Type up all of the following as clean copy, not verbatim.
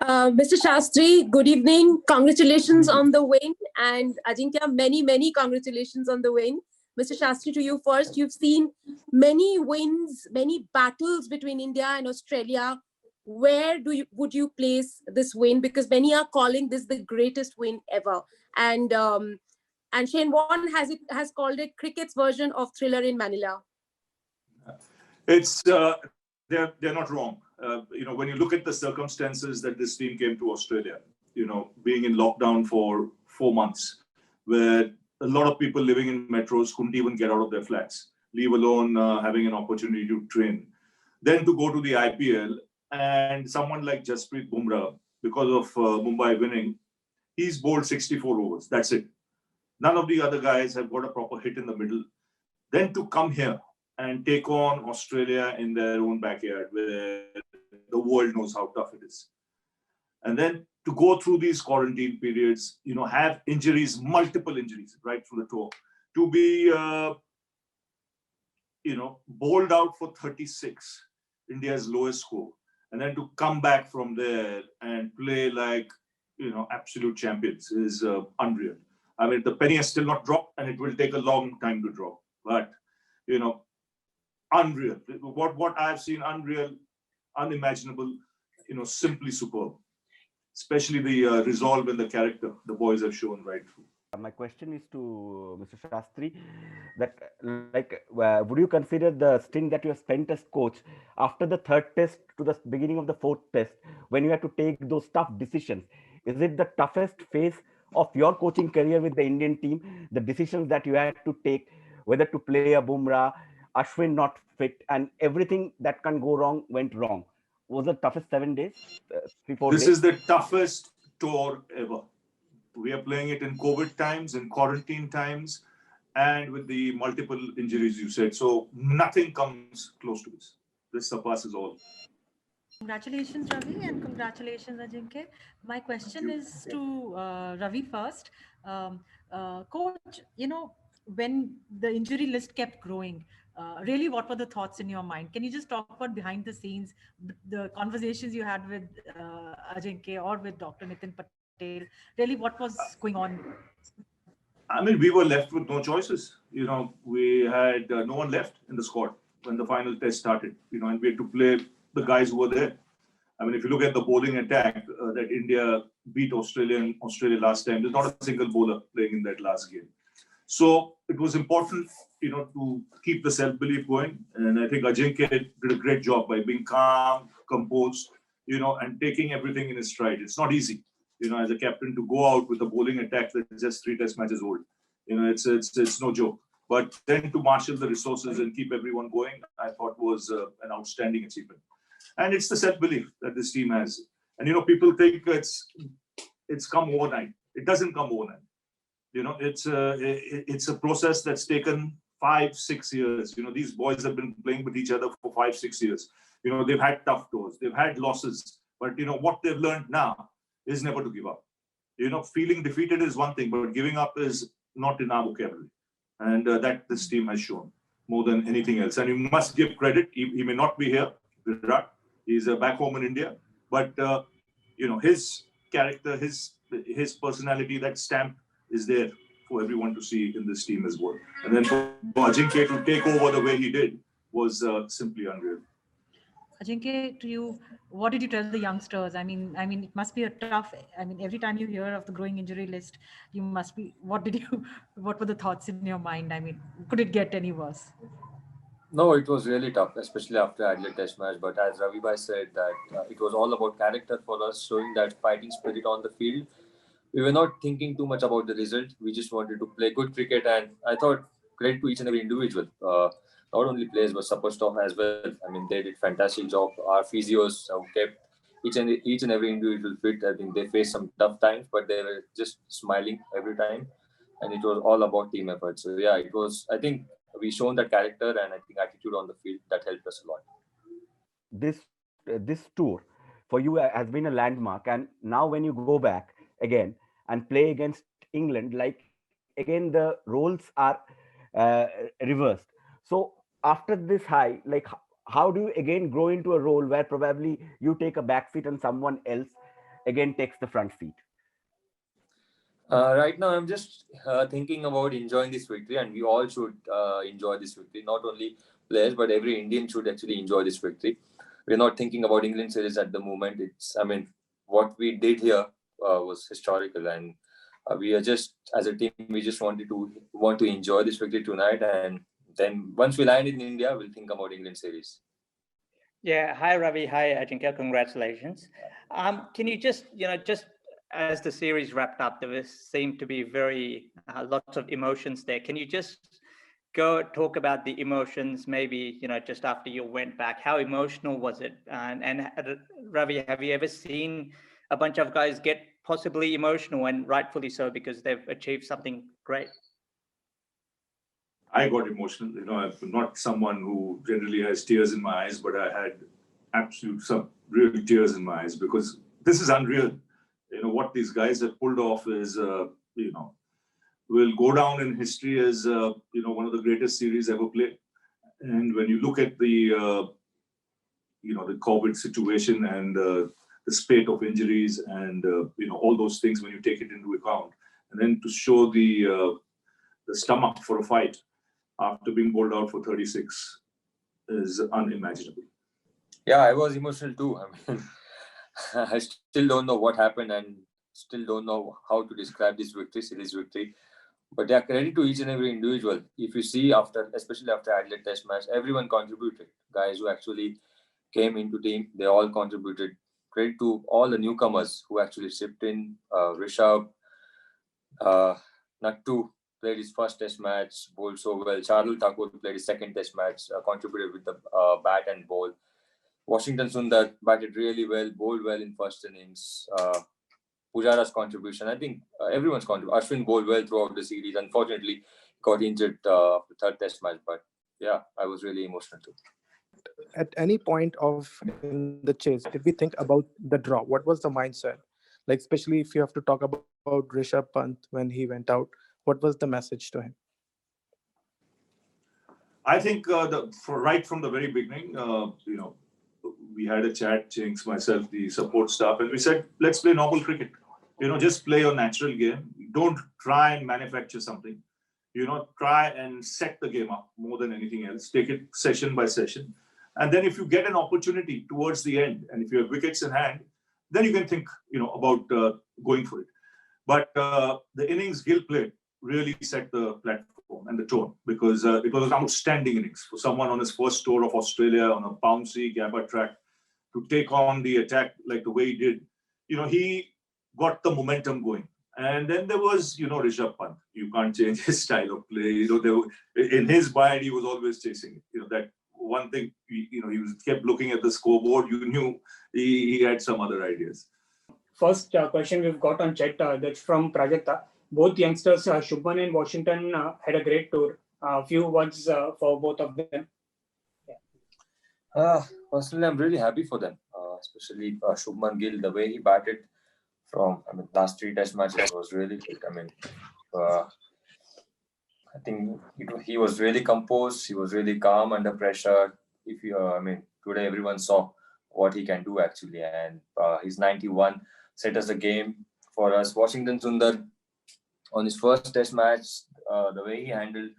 Mr. Shastri, good evening. Congratulations on the win. And Ajinkya, many congratulations on the win. Mr. Shastri, to you first. You've seen many wins, many battles between India and Australia. Where would you place this win? Because many are calling this the greatest win ever. And Shane Warne has called it cricket's version of Thriller in Manila. It's they're not wrong. When you look at the circumstances that this team came to Australia, being in lockdown for 4 months, where a lot of people living in metros couldn't even get out of their flats, leave alone having an opportunity to train. Then to go to the IPL and someone like Jasprit Bumrah, because of Mumbai winning, he's bowled 64 overs. That's it. None of the other guys have got a proper hit in the middle. Then to come here and take on Australia in their own backyard, where the world knows how tough it is. And then to go through these quarantine periods, have injuries, multiple injuries, right through the tour, to be, bowled out for 36, India's lowest score, and then to come back from there and play like, absolute champions is unreal. I mean, the penny has still not dropped, and it will take a long time to drop. But, unreal. What I've seen, unreal, unimaginable, simply superb. Especially the resolve and the character the boys have shown right through. My question is to Mr. Shastri, that would you consider the stint that you have spent as coach after the third test to the beginning of the fourth test, when you had to take those tough decisions? Is it the toughest phase of your coaching career with the Indian team? The decisions that you had to take, whether to play a Bumrah, Ashwin not fit, and everything that can go wrong went wrong. Was the toughest 7 days? 3-4 days? This is the toughest tour ever. We are playing it in COVID times, in quarantine times, and with the multiple injuries you said. So nothing comes close to this. This surpasses all. Congratulations, Ravi, and congratulations, Ajinkya. My question is to Ravi first. Coach, when the injury list kept growing, really, what were the thoughts in your mind? Can you just talk about behind the scenes, the conversations you had with Ajinkya or with Dr. Nitin Patel? Really, what was going on? I mean, we were left with no choices. We had no one left in the squad when the final test started, and we had to play the guys who were there. I mean, if you look at the bowling attack that India beat Australia last time, there's not a single bowler playing in that last game. So it was important, to keep the self-belief going. And I think Ajinkya did a great job by being calm, composed, and taking everything in his stride. It's not easy, as a captain to go out with a bowling attack that's just 3 test matches old. It's no joke. But then to marshal the resources and keep everyone going, I thought was an outstanding achievement. And it's the self-belief that this team has. And, people think it's come overnight. It doesn't come overnight. It's a process that's taken 5-6 years. These boys have been playing with each other for 5-6 years. They've had tough tours, they've had losses, but what they've learned now is never to give up. Feeling defeated is one thing, but giving up is not in our vocabulary, and that this team has shown more than anything else. And you must give credit. He may not be here, Virat. He's back home in India, but his character, his personality, that stamp is there for everyone to see in this team as well. And then for Ajinkya to take over the way he did was simply unreal. Ajinkya, to you, what did you tell the youngsters? I mean, it must be a tough. I mean, every time you hear of the growing injury list, you must be. What were the thoughts in your mind? I mean, could it get any worse? No, it was really tough, especially after Adelaide Test match. But as Ravi Bhai said, that it was all about character for us, showing that fighting spirit on the field. We were not thinking too much about the result. We just wanted to play good cricket, and I thought credit to each and every individual, not only players but support staff as well. I mean, they did fantastic job. Our physios kept each and every individual fit. I think they faced some tough times, but they were just smiling every time, and it was all about team effort. So yeah, it was. I think we shown that character and I think attitude on the field that helped us a lot. This tour for you has been a landmark, and now when you go back again and play against England, like again the roles are reversed. So after this high, how do you again grow into a role where probably you take a back seat and someone else again takes the front seat? Right now, I'm just thinking about enjoying this victory, and we all should enjoy this victory. Not only players, but every Indian should actually enjoy this victory. We're not thinking about England series at the moment. What we did here was historical, and we are just, as a team, we just want to enjoy this victory tonight, and then once we land in India, we'll think about England series. Yeah, hi Ravi, hi Ajinkya, congratulations. Can you just as the series wrapped up, there seemed to be very lots of emotions there. Can you just go talk about the emotions, maybe just after you went back? How emotional was it? And Ravi, have you ever seen a bunch of guys get possibly emotional, and rightfully so, because they've achieved something great? I got emotional. I'm not someone who generally has tears in my eyes, but I had some real tears in my eyes, because this is unreal. What these guys have pulled off is, will go down in history as, one of the greatest series ever played. And when you look at the COVID situation and the spate of injuries and, all those things, when you take it into account, and then to show the stomach for a fight after being bowled out for 36 is unimaginable. Yeah, I was emotional too. I still don't know what happened and still don't know how to describe this series victory. But yeah, credit to each and every individual. If you see especially after Adelaide Test match, everyone contributed. Guys who actually came into team, they all contributed. Credit to all the newcomers who actually chipped in. Rishabh, Nattu played his first Test match, bowled so well. Shardul Thakur played his second Test match, contributed with the bat and ball. Washington Sundar batted really well, bowled well in first innings. Pujara's contribution, I think everyone's contribution. Ashwin bowled well throughout the series. Unfortunately, got injured after third Test match, but yeah, I was really emotional too. At any point in the chase, did we think about the draw? What was the mindset? Like, especially if you have to talk about Rishabh Pant when he went out, what was the message to him? I think right from the very beginning, we had a chat, Jinx, myself, the support staff, and we said, let's play normal cricket. Just play your natural game. Don't try and manufacture something. Try and set the game up more than anything else. Take it session by session. And then if you get an opportunity towards the end, and if you have wickets in hand, then you can think, about going for it. But the innings Gill played really set the platform and the tone, because it was an outstanding innings for someone on his first tour of Australia on a bouncy Gabba track to take on the attack like the way he did. He got the momentum going. And then there was, Rishabh Pant. You can't change his style of play. In his mind, he was always chasing it. That one thing, he kept looking at the scoreboard. You knew he had some other ideas. First question we've got on chat, that's from Prajakta. Both youngsters, Shubman and Washington, had a great tour. Few words for both of them. Yeah. Personally, I'm really happy for them, especially Shubman Gill. The way he batted from last 3 Test matches was really good. I think he was really composed. He was really calm under pressure. Today everyone saw what he can do actually, and his 91 set us a game for us. Washington Sundar, on his first Test match, the way he handled,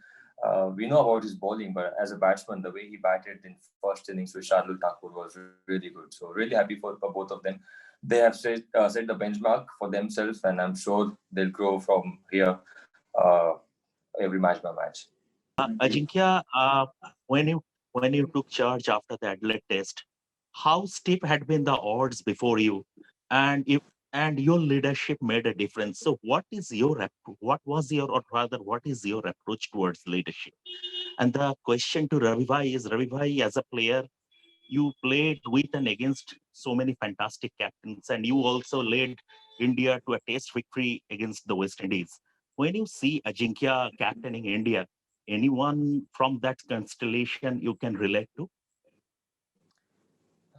we know about his bowling, but as a batsman, the way he batted in first innings with Shardul Thakur was really good. So really happy for both of them. They have set the benchmark for themselves, and I'm sure they'll grow from here every match by match. Ajinkya, when you took charge after the Adelaide Test, how steep had been the odds before you, and your leadership made a difference. So what is your approach towards leadership? And the question to Ravi Bhai is, Ravi Bhai, as a player, you played with and against so many fantastic captains, and you also led India to a Test victory against the West Indies. When you see Ajinkya captaining India, anyone from that constellation you can relate to?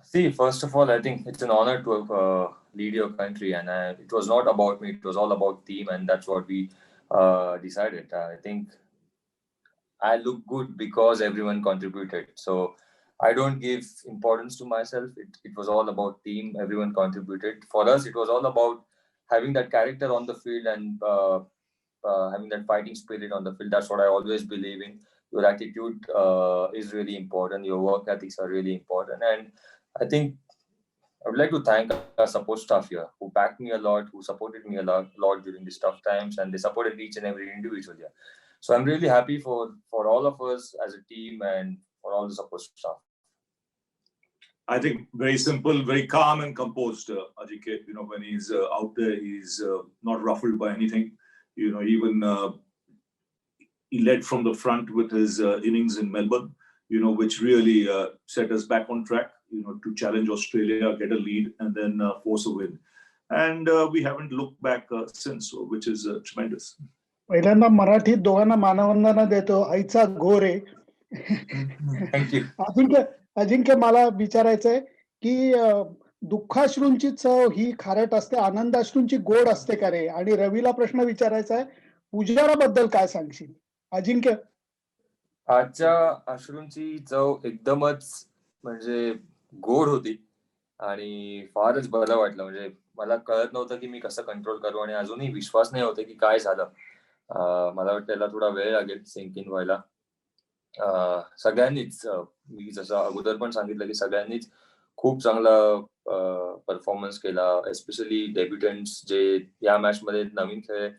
See, first of all, I think it's an honor to lead your country, and it was not about me. It was all about team, and that's what we decided. I think I look good because everyone contributed. So I don't give importance to myself. It was all about team. Everyone contributed. For us, it was all about having that character on the field and having that fighting spirit on the field. That's what I always believe in. Your attitude is really important. Your work ethics are really important. And I think I would like to thank our support staff here who backed me a lot, who supported me a lot during these tough times, and they supported each and every individual here. So I'm really happy for all of us as a team and for all the support staff. I think very simple, very calm and composed, Ajinkya. When he's out there, he's not ruffled by anything. Even he led from the front with his innings in Melbourne, which really set us back on track, to challenge Australia, get a lead, and then force a win. And we haven't looked back since, which is tremendous. पहिल्यांदा मराठीत दोघांना मानवंदना देतो. आईचा घोर आहे. Thank you. Ajinkya मला विचारायचंय की दुःखाश्रूंची चव ही खारट असते, आनंदाश्रूंची गोड असते का रे? आणि रवीला प्रश्न विचारायचा आहे, पुजाराबद्दल काय सांगशील? अजिंक्य. आजच्या अश्रूंची चव एकदमच म्हणजे गोड होती आणि फारच बरं वाटलं. म्हणजे मला कळत नव्हतं की मी कसं कंट्रोल करू आणि अजूनही विश्वास नाही होते की काय झालं. मला वाटतं त्याला थोडा वेळ लागेल सिंक इन व्हायला. सगळ्यांनीच मी जसं अगोदर पण सांगितलं की सगळ्यांनीच खूप चांगला परफॉर्मन्स केला. एस्पेशली डेब्युटंट्स जे या मॅच मध्ये नवीन खेळले.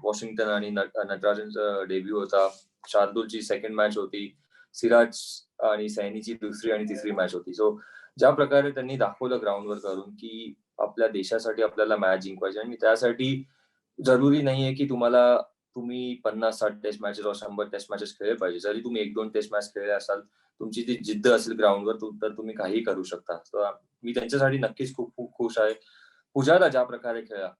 वॉशिंग्टन आणि नटराजनचा डेब्यू होता. शार्दूलची सेकंड मॅच होती. सिराज आणि सैनीची दुसरी आणि तिसरी मॅच होती. सो ज्या प्रकारे त्यांनी दाखवलं ग्राउंडवर करून की आपल्या देशासाठी आपल्याला मॅच जिंकवायची आणि त्यासाठी जरुरी नाहीये की तुम्ही 50-60 टेस्ट मॅचेस व 100 टेस्ट मॅचेस खेळले पाहिजे. जरी तुम्ही 1-2 टेस्ट मॅच खेळले असाल, तुमची ती जिद्द असेल ग्राउंडवर, तर तुम्ही काही करू शकता. तर मी त्यांच्यासाठी नक्कीच खूप खूप खुश आहे. पुजारा ज्या प्रकारे खेळला,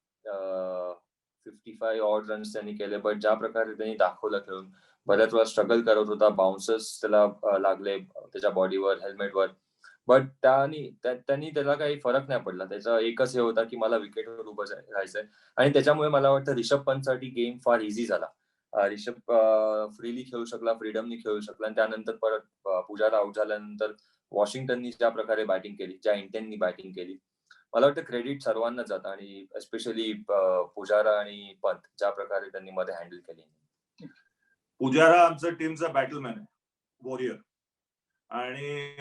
55 ऑड रन्स त्यांनी केले, बट ज्या प्रकारे त्यांनी दाखवलं खेळून, बऱ्याच वेळा स्ट्रगल करत होता. बाउन्सर्स त्याला लागले त्याच्या बॉडीवर, हेल्मेटवर, बट त्यांनी त्याला काही फरक नाही पडला. त्याचा एकच हे होता की मला विकेटवर उभं राहायचंय आणि त्याच्यामुळे मला वाटतं रिषभ पंतसाठी गेम फार इझी झाला. रिषभ फ्रीली खेळू शकला, फ्रीडमनी खेळू शकला आणि त्यानंतर परत पुजारा आउट झाल्यानंतर वॉशिंग्टननी ज्या प्रकारे बॅटिंग केली, ज्या इंटेंटनी बॅटिंग केली, मला वाटतं क्रेडिट सर्वांना जातं आणि एस्पेशली पुजारा आणि पंत ज्या प्रकारे त्यांनी मध्ये हँडल केली. पुजारा आमचा टीमचा बॅटलमॅन आहे, वॉरियर. आणि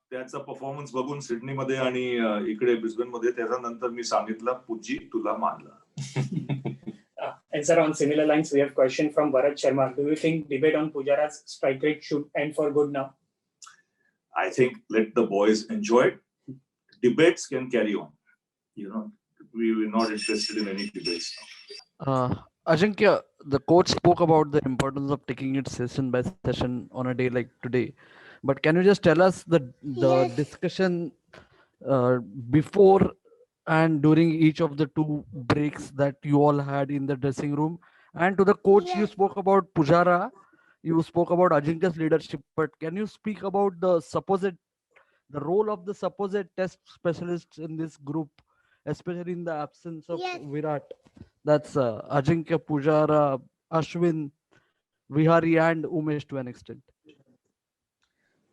त्याचा परफॉर्मन्स बघून सिडनीमध्ये आणि इकडे ब्रिस्बेन मध्ये त्याच्यानंतर मी सांगितलं, पुजी तुला मानला. And sir, on similar lines, we have a question from Bharat Sharma. Do you think debate on Pujara's strike rate should end for good now? I think let the boys enjoy it. Debates can carry on. We were not interested in any debates now. Ajinkya, the coach spoke about the importance of taking it session by session on a day like today. But can you just tell us the discussion before and during each of the two breaks that you all had in the dressing room? And to the coach, you spoke about Pujara, you spoke about Ajinkya's leadership, but can you speak about the role of the supposed test specialists in this group, especially in the absence of Virat? That's Ajinkya, Pujara, Ashwin, Vihari and Umesh to an extent.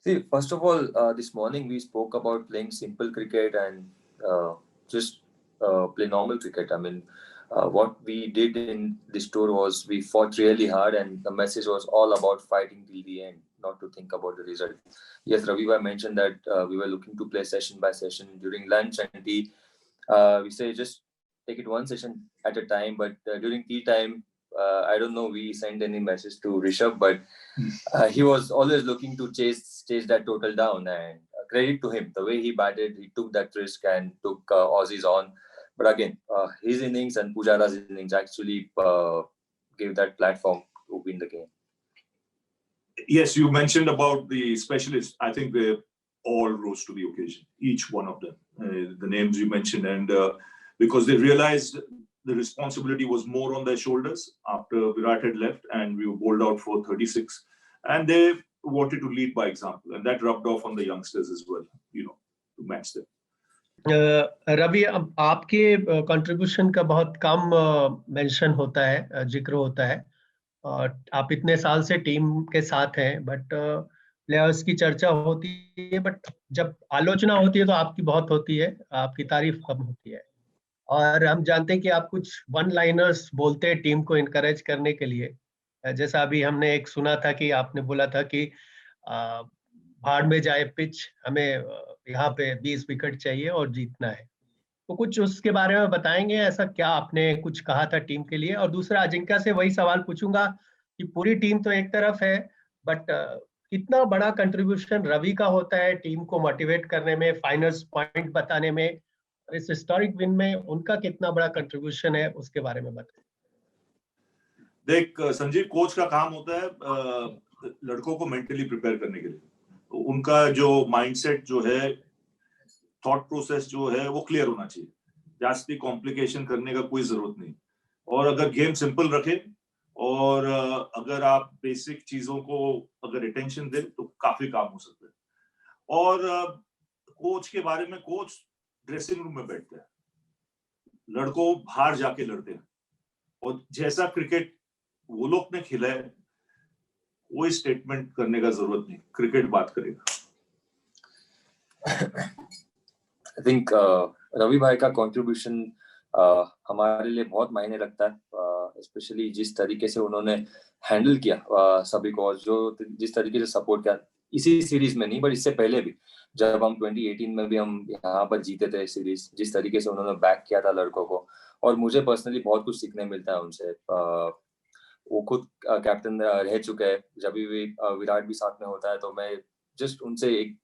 See, first of all, this morning we spoke about playing simple cricket and just play normal cricket. I mean, what we did in this tour was we fought really hard and the message was all about fighting till the end, not to think about the result. Yes, Ravi mentioned that we were looking to play session by session. During lunch and tea, we say just take it one session at a time, but during tea time, I don't know, we sent any message to Rishabh, but he was always looking to chase that total down, and credit to him, the way he batted, he took that risk and took Aussies on. But again, his innings and Pujara's innings actually gave that platform to win the game. Yes, you mentioned about the specialists. I think they all rose to the occasion, each one of them, the names you mentioned, and because they realized the responsibility was more on their shoulders after Virat had left and we were bowled out for 36, and they wanted to lead by example, and that rubbed off on the youngsters as well, to match them. Ravi, अब आपके contribution का बहुत कम mention होता है, जिक्र होता है, और आप इतने साल से टीम के साथ हैं, बट प्लेयर्स की चर्चा होती है, बट जब आलोचना होती है तो आपकी बहुत होती है, आपकी तारीफ कम होती है। और हम जानते हैं कि आप कुछ वन लाइनर्स बोलते हैं टीम को इनकरेज करने के लिए। जैसा अभी हमने एक सुना था कि आपने बोला था कि भाड़ में जाए पिच, हमें यहाँ पे 20 विकेट चाहिए और जीतना है। तो कुछ उसके बारे में बताएंगे, ऐसा क्या आपने कुछ कहा था टीम के लिए? और दूसरा, अजिंक्य से वही सवाल पूछूंगा कि पूरी टीम तो एक तरफ है, बट कितना बड़ा कंट्रीब्यूशन रवि का होता है टीम को मोटिवेट करने में, फाइनल्स पॉइंट बताने में, इस हिस्टोरिक विन में उनका कितना बड़ा कंट्रीब्यूशन है, उसके बारे में बताएं। देख संजीव, कोच का काम होता है लड़कों को मेंटली प्रिपेयर करने के लिए। तो उनका जो माइंडसेट जो है, थॉट प्रोसेस जो है, वो क्लियर होना चाहिए। जास्ती कॉम्प्लिकेशन करने का कोई जरूरत नहीं। और अगर गेम सिंपल रखे और अगर आप बेसिक चीजों को अगर अटेंशन दें तो काफी काम हो सकता है। और कोच के बारे में, कोच ड्रेसिंग रूम में बैठते हैं, लड़कों बाहर जाके लड़ते हैं, और जैसा क्रिकेट वो लोग ने खेला है कोई स्टेटमेंट करने का जरूरत नहीं, क्रिकेट बात करेगा। आई थिंक रवि भाई का कंट्रीब्यूशन हमारे लिए बहुत मायने रखता है, स्पेशली जिस तरीके से उन्होंने हैंडल किया सभी को, और जो जिस तरीके से सपोर्ट किया, इसी सीरीज में नहीं बट इससे पहले भी, जब हम 2018 में भी हम यहाँ पर जीते थे सीरीज, जिस तरीके से उन्होंने बैक किया था लड़कों को, और मुझे पर्सनली बहुत कुछ सीखने मिलता है उनसे। वो खुद कैप्टन रह चुके हैं, जब भी विराट भी साथ में होता है तो मैं जस्ट उनसे एक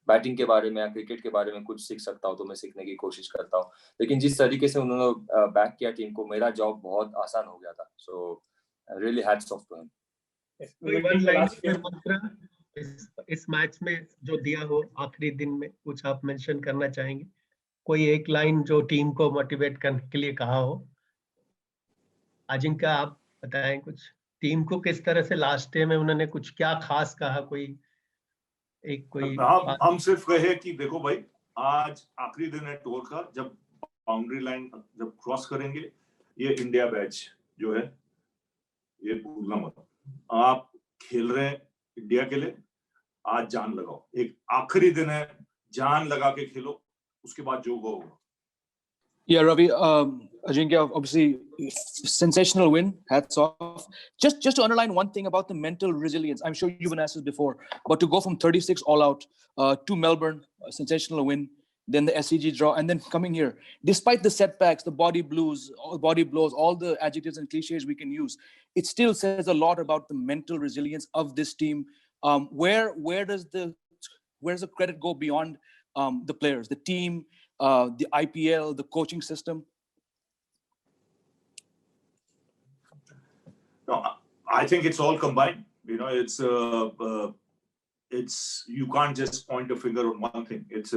बैटिंग के बारे में या क्रिकेट के बारे में कुछ सीख सकता हूँ तो मैं सीखने की कोशिश करता हूँ। लेकिन जिस तरीके से उन्होंने बैक किया टीम को, मेरा जॉब बहुत आसान हो गया था। So really hats off to him. कोई वन लाइन में मंत्र इस मैच में जो दिया हो आखिरी दिन में, कुछ आप मेंशन करना चाहेंगे? कोई एक लाइन जो टीम को मोटिवेट करने के लिए कहा हो? अजिंक्य, आप बताएं कुछ, टीम को किस तरह से लास्ट डे में उन्होंने कुछ क्या खास कहा? कोई हम सिर्फ कहे कि देखो भाई, आज आखिरी दिन है टूर का, जब बाउंड्री लाइन जब क्रॉस करेंगे, ये इंडिया बैच जो है ये भूलना मत। आप खेल रहे हैं इंडिया के लिए, आज जान लगाओ। एक आखिरी दिन है, जान लगा के खेलो, उसके बाद जो होगा। Yeah, Ravi, Ajinkya, obviously sensational win. Hats off. Just to underline one thing about the mental resilience. I'm sure you've been asked this before, but to go from 36 all out to Melbourne, a sensational win, then the SCG draw, and then coming here, despite the setbacks, the body blows, all the adjectives and cliches we can use, it still says a lot about the mental resilience of this team. Where does the credit go beyond the players, the team? The IPL, the coaching system? No, I think it's all combined. You know, it's you can't just point a finger on one thing. It's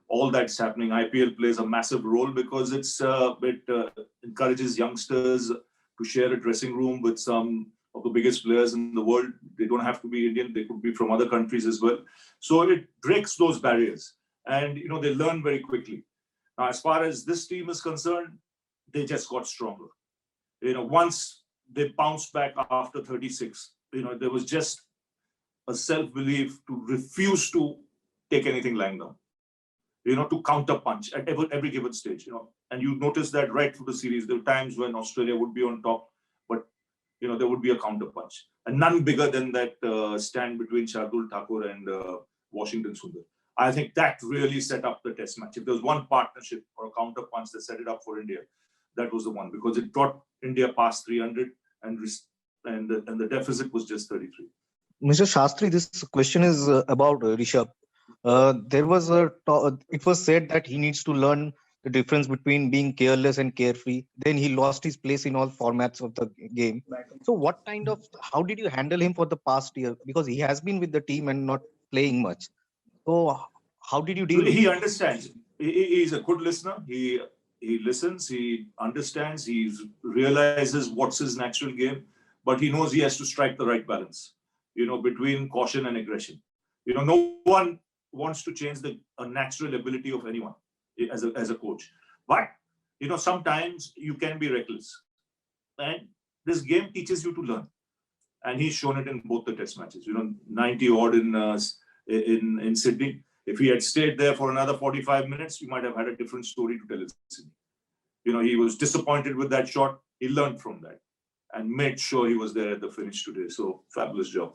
all that's happening. IPL plays a massive role because it encourages youngsters to share a dressing room with some of the biggest players in the world. They don't have to be Indian; they could be from other countries as well. So it breaks those barriers. And, you know, they learn very quickly. Now, as far as this team is concerned, they just got stronger. You know, once they bounced back after 36, you know, there was just a self-belief to refuse to take anything lying down, you know, to counter punch at every given stage, you know. And you notice that right through the series, there were times when Australia would be on top, but, you know, there would be a counter punch. And none bigger than that stand between Shardul Thakur and Washington Sundar. I think that really set up the test match. If there was one partnership or a counter punch that set it up for India, that was the one, because it brought India past 300 and the deficit was just 33. Mr. Shastri, this question is about Rishabh. It was said that he needs to learn the difference between being careless and carefree. Then he lost his place in all formats of the game. So how did you handle him for the past year? Because he has been with the team and not playing much. So how did you deal with it? He understands. He's a good listener. He listens, he understands, he realizes what's his natural game, but he knows he has to strike the right balance, you know, between caution and aggression. You know, no one wants to change the natural ability of anyone as a coach. But, you know, sometimes you can be reckless. And this game teaches you to learn. and he's shown it in both the test matches. 90 odd in Sydney. If he had stayed there for another 45 minutes, we might have had a different story to tell in Sydney. He was disappointed with that shot. He learned from that and made sure he was there at the finish today. So fabulous job.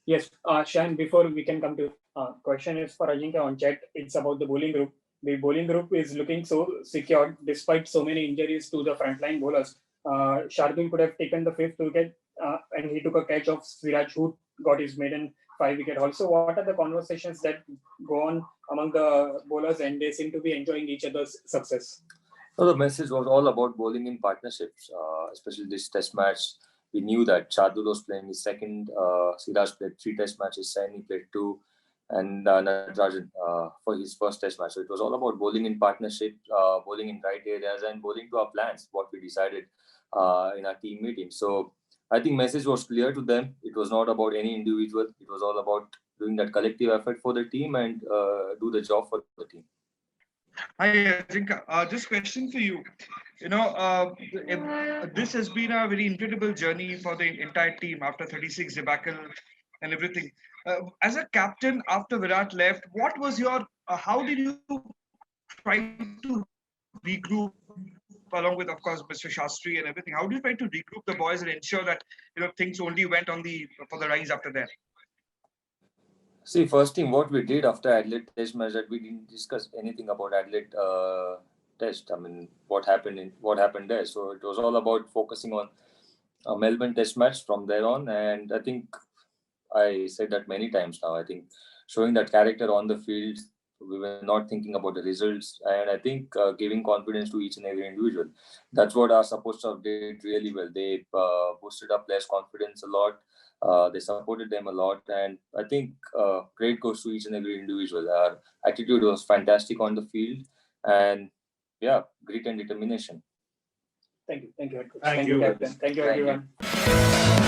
Yes, Shan, before we can come to question is for Ajinkya on chat. It's about the bowling group. The bowling group is looking so secure despite so many injuries to the frontline bowlers. Shardul could have taken the 5th wicket and he took a catch of Siraj, who got his maiden 5-wicket. Also, what are the conversations that go on among the bowlers, and they seem to be enjoying each other's success? So the message was all about bowling in partnerships, especially this test match. We knew that Shardul was playing his second, Siraj played 3 test matches, Saini played 2, and Natarajan for his first test match. So it was all about bowling in partnership, bowling in right areas, and bowling to our plans, what we decided in our team meeting. So I think message was clear to them. It was not about any individual. It was all about doing that collective effort for the team and do the job for the team. Hi, Ajinkya. This question for you. This has been a very incredible journey for the entire team after 36 debacle and everything. As a captain, after Virat left, what was your? How did you try to regroup along with, of course, Mr. Shastri and everything? How did you try to regroup the boys and ensure that things only went for the rise after that? See, first thing, what we did after Adelaide Test match, that we didn't discuss anything about Adelaide Test. I mean, what happened there. So it was all about focusing on a Melbourne Test match from there on. And I think I said that many times now. I think showing that character on the field, we were not thinking about the results. And I think giving confidence to each and every individual. That's what our support staff did really well. They boosted up players' confidence a lot. They supported them a lot, and I think credit goes to each and every individual. Our attitude was fantastic on the field, and grit and determination. Thank you. Thank you, Captain. Thank you, everyone.